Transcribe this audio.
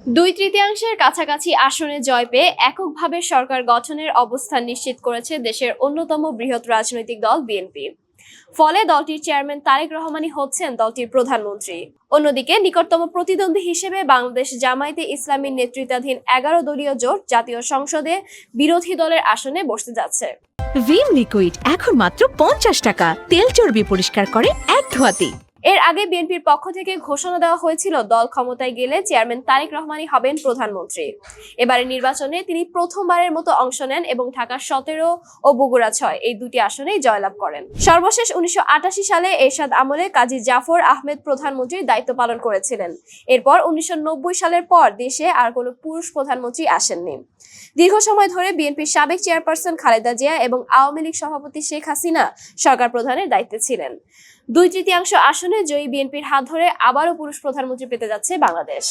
দুই তৃতীয়াংশের কাছাকাছি আসনে জয় পেয়ে এককভাবে সরকার গঠনের অবস্থান নিশ্চিত করেছে দেশের অন্যতম বৃহৎ রাজনৈতিক দল বিএনপি। ফলে দলটির চেয়ারম্যান তারেক রহমানই হচ্ছেন দলটির প্রধানমন্ত্রী। অন্যদিকে নিকটতম প্রতিদ্বন্দ্বী হিসেবে বাংলাদেশ জামায়াতে ইসলামীর নেতৃত্বাধীন 11 দলীয় জোট জাতীয় সংসদে বিরোধী দলের আসনে বসতে যাচ্ছে। ভিম লিকুইড এখন মাত্র 50 টাকা, তেল চর্বি পরিষ্কার করে এক ধোয়াতে। এর আগে বিএনপির পক্ষ থেকে ঘোষণা দেওয়া হয়েছিল দল ক্ষমতায় গেলে চেয়ারম্যান তারেক রহমানই হবেন প্রধানমন্ত্রী। এবারের নির্বাচনে তিনি প্রথমবারের মতো অংশ নেন এবং ঢাকা 17 ও বগুড়া 6 এই দুটি আসনেই জয়লাভ করেন। সর্বশেষ 1988 সালে এরশাদ আমলে কাজী জাফর আহমেদ প্রধানমন্ত্রীর দায়িত্ব পালন করেছিলেন। এরপর 1990 সালের পর দেশে আর কোনো পুরুষ প্রধানমন্ত্রী আসেননি। দীর্ঘ সময় ধরে বিএনপির সাবেক চেয়ারপারসন খালেদা জিয়া এবং আওয়ামী লীগ সভাপতি শেখ হাসিনা সরকার প্রধানের দায়িত্বে ছিলেন। দুই তৃতীয়াংশ আসনে জয়ী বিএনপির হাত ধরে আবারও পুরুষ প্রধানমন্ত্রী পেতে যাচ্ছে বাংলাদেশ।